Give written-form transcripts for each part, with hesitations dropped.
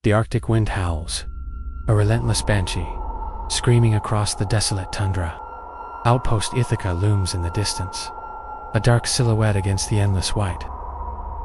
The Arctic wind howls, a relentless banshee, screaming across the desolate tundra. Outpost Ithaca looms in the distance, a dark silhouette against the endless white.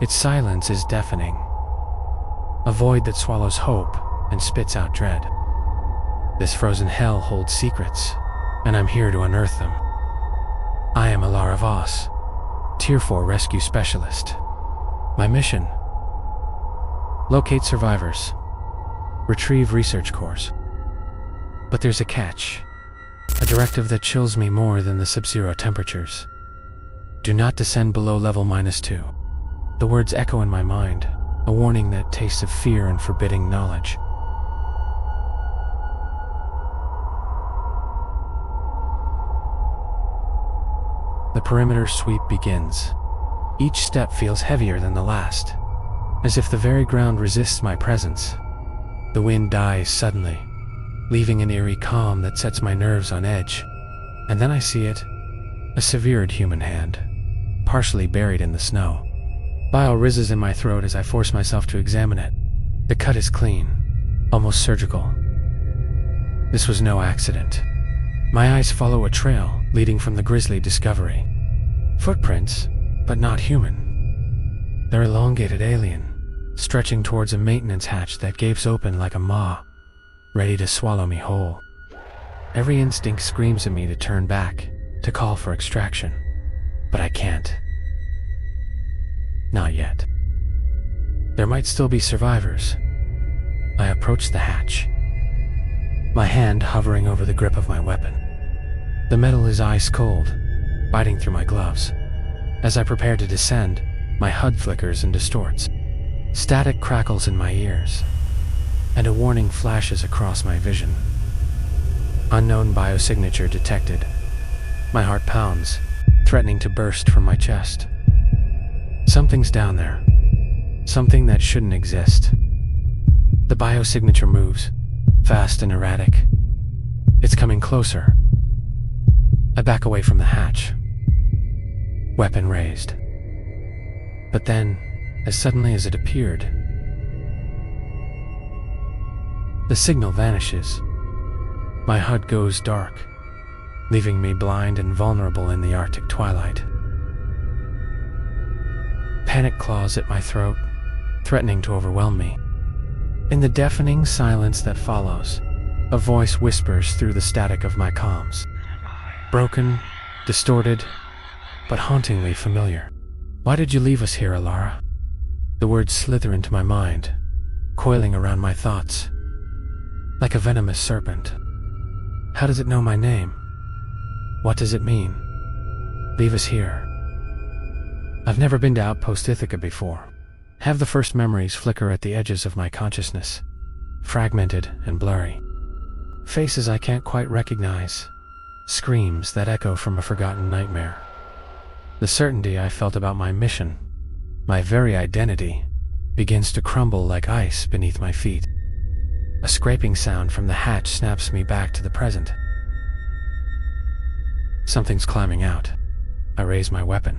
Its silence is deafening, a void that swallows hope and spits out dread. This frozen hell holds secrets, and I'm here to unearth them. I am Elara Voss, Tier 4 Rescue Specialist. My mission: locate survivors, retrieve research cores. But there's a catch, a directive that chills me more than the sub-zero temperatures. Do not descend below level -2. The words echo in my mind, a warning that tastes of fear and forbidding knowledge. The perimeter sweep begins. Each step feels heavier than the last, as if the very ground resists my presence. The wind dies suddenly, leaving an eerie calm that sets my nerves on edge. And then I see it, a severed human hand, partially buried in the snow. Bile rises in my throat as I force myself to examine it. The cut is clean, almost surgical. This was no accident. My eyes follow a trail leading from the grisly discovery. Footprints, but not human. They're elongated alien, stretching towards a maintenance hatch that gapes open like a maw, ready to swallow me whole. Every instinct screams at me to turn back, to call for extraction. But I can't. Not yet. There might still be survivors. I approach the hatch, my hand hovering over the grip of my weapon. The metal is ice cold, biting through my gloves. As I prepare to descend, my HUD flickers and distorts. Static crackles in my ears, and a warning flashes across my vision. Unknown biosignature detected. My heart pounds, threatening to burst from my chest. Something's down there. Something that shouldn't exist. The biosignature moves, fast and erratic. It's coming closer. I back away from the hatch, weapon raised. But then, as suddenly as it appeared, the signal vanishes. My HUD goes dark, leaving me blind and vulnerable in the Arctic twilight. Panic claws at my throat, threatening to overwhelm me. In the deafening silence that follows, a voice whispers through the static of my comms. Broken, distorted, but hauntingly familiar. Why did you leave us here, Elara? The words slither into my mind, coiling around my thoughts, like a venomous serpent. How does it know my name? What does it mean? Leave us here. I've never been to Outpost Ithaca before. Have the first memories flicker at the edges of my consciousness, fragmented and blurry. Faces I can't quite recognize, screams that echo from a forgotten nightmare. The certainty I felt about my mission, my very identity, begins to crumble like ice beneath my feet. A scraping sound from the hatch snaps me back to the present. Something's climbing out. I raise my weapon,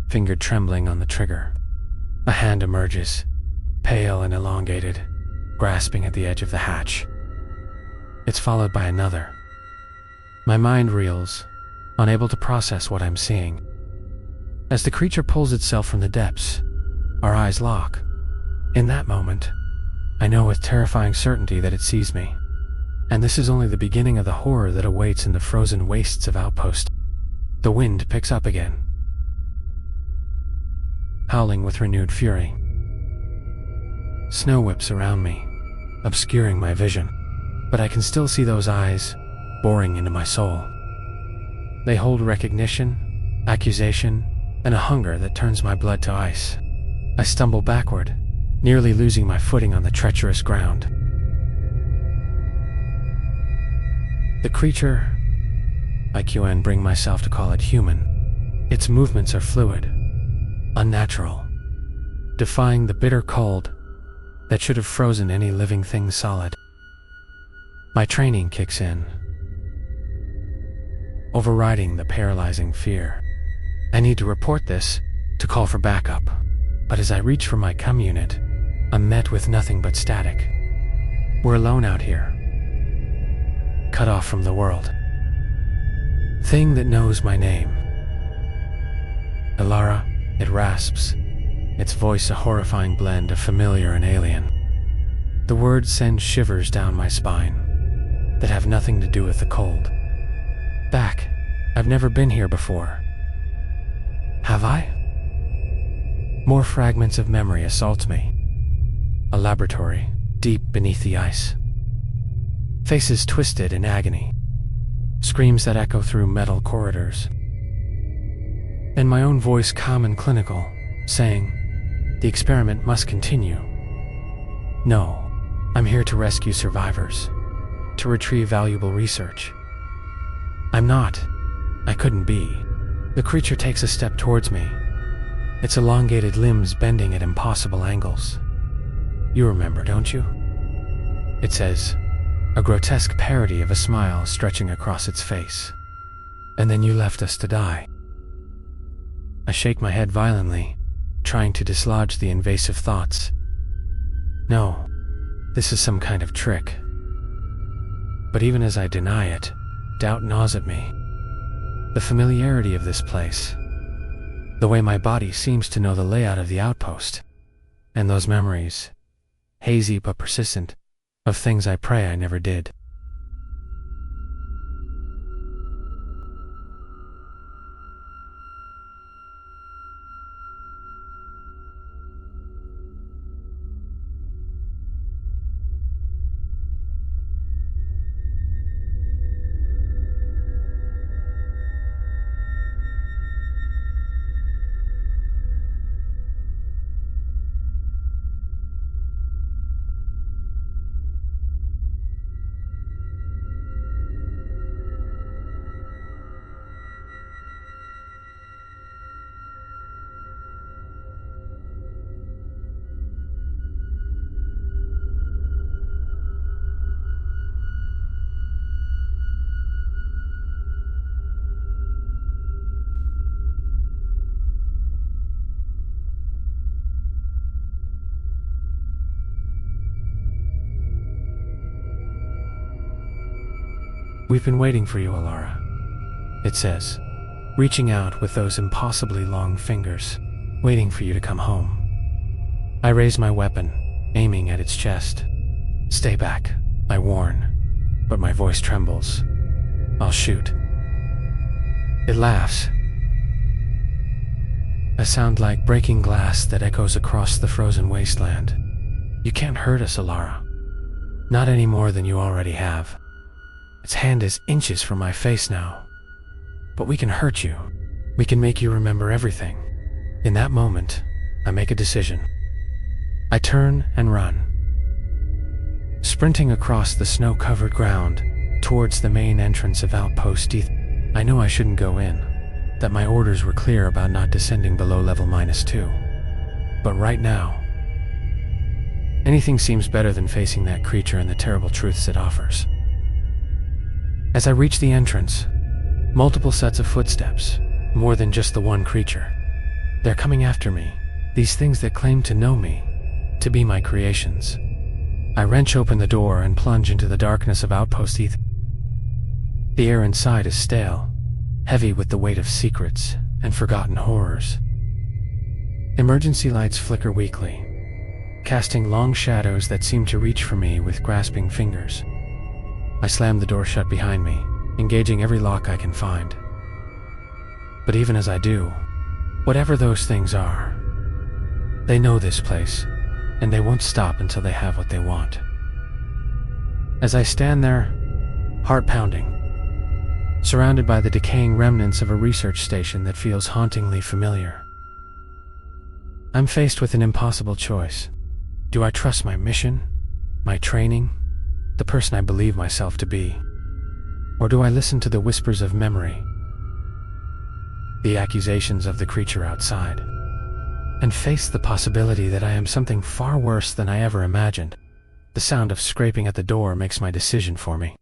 finger trembling on the trigger. A hand emerges, pale and elongated, grasping at the edge of the hatch. It's followed by another. My mind reels, unable to process what I'm seeing. As the creature pulls itself from the depths, our eyes lock. In that moment, I know with terrifying certainty that it sees me. And this is only the beginning of the horror that awaits in the frozen wastes of Outpost. The wind picks up again, howling with renewed fury. Snow whips around me, obscuring my vision, but I can still see those eyes boring into my soul. They hold recognition, accusation, and a hunger that turns my blood to ice. I stumble backward, nearly losing my footing on the treacherous ground. The creature, I can bring myself to call it human. Its movements are fluid, unnatural, defying the bitter cold that should have frozen any living thing solid. My training kicks in, overriding the paralyzing fear. I need to report this, to call for backup. But as I reach for my comm unit, I'm met connect with nothing but static. We're alone out here, cut off from the world. Thing that knows my name. Elara, it rasps, its voice a horrifying blend of familiar and alien. The words send shivers down my spine that have nothing to do with the cold. Back, I've never been here before. Have I? More fragments of memory assault me. A laboratory, deep beneath the ice. Faces twisted in agony. Screams that echo through metal corridors. And my own voice calm and clinical, saying, the experiment must continue. No, I'm here to rescue survivors, to retrieve valuable research. I'm not. I couldn't be. The creature takes a step towards me, its elongated limbs bending at impossible angles. You remember, don't you? It says, a grotesque parody of a smile stretching across its face. And then you left us to die. I shake my head violently, trying to dislodge the invasive thoughts. No, this is some kind of trick. But even as I deny it, doubt gnaws at me. The familiarity of this place, the way my body seems to know the layout of the outpost, and those memories, hazy but persistent, of things I pray I never did. We've been waiting for you, Elara, it says, reaching out with those impossibly long fingers, waiting for you to come home. I raise my weapon, aiming at its chest. Stay back, I warn, but my voice trembles. I'll shoot. It laughs. A sound like breaking glass that echoes across the frozen wasteland. You can't hurt us, Elara. Not any more than you already have. Its hand is inches from my face now. But we can hurt you. We can make you remember everything. In that moment, I make a decision. I turn and run. Sprinting across the snow-covered ground towards the main entrance of Outpost Ithaca. I know I shouldn't go in, that my orders were clear about not descending below level -2. But right now, anything seems better than facing that creature and the terrible truths it offers. As I reach the entrance, multiple sets of footsteps, more than just the one creature. They're coming after me, these things that claim to know me, to be my creations. I wrench open the door and plunge into the darkness of Outpost Ithaca. The air inside is stale, heavy with the weight of secrets and forgotten horrors. Emergency lights flicker weakly, casting long shadows that seem to reach for me with grasping fingers. I slam the door shut behind me, engaging every lock I can find. But even as I do, whatever those things are, they know this place, and they won't stop until they have what they want. As I stand there, heart pounding, surrounded by the decaying remnants of a research station that feels hauntingly familiar, I'm faced with an impossible choice. Do I trust my mission, my training, the person I believe myself to be? Or do I listen to the whispers of memory, the accusations of the creature outside, and face the possibility that I am something far worse than I ever imagined? The sound of scraping at the door makes my decision for me.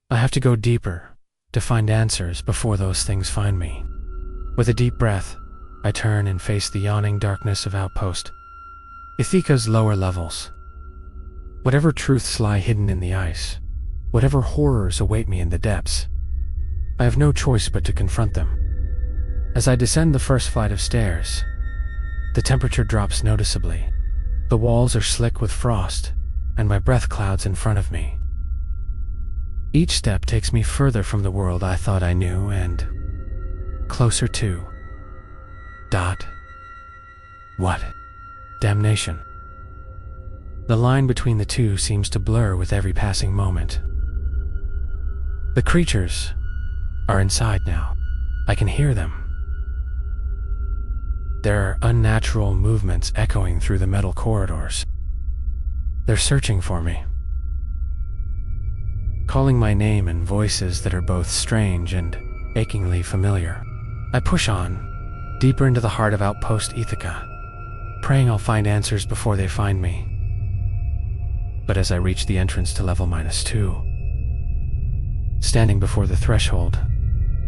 I have to go deeper to find answers before those things find me. With a deep breath, I turn and face the yawning darkness of Outpost Ithaca's lower levels. Whatever truths lie hidden in the ice, whatever horrors await me in the depths, I have no choice but to confront them. As I descend the first flight of stairs, the temperature drops noticeably. The walls are slick with frost, and my breath clouds in front of me. Each step takes me further from the world I thought I knew and closer to... What? Damnation. The line between the two seems to blur with every passing moment. The creatures are inside now. I can hear them. There are unnatural movements echoing through the metal corridors. They're searching for me, calling my name in voices that are both strange and achingly familiar. I push on, deeper into the heart of Outpost Ithaca, praying I'll find answers before they find me. But as I reach the entrance to level -2, standing before the threshold,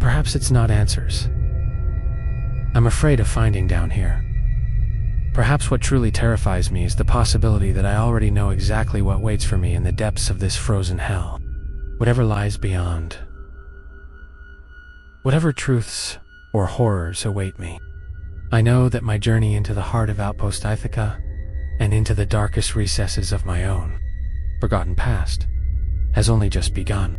perhaps it's not answers. I'm afraid of finding down here. Perhaps what truly terrifies me is the possibility that I already know exactly what waits for me in the depths of this frozen hell. Whatever lies beyond. Whatever truths or horrors await me. I know that my journey into the heart of Outpost Ithaca and into the darkest recesses of my own forgotten past has only just begun.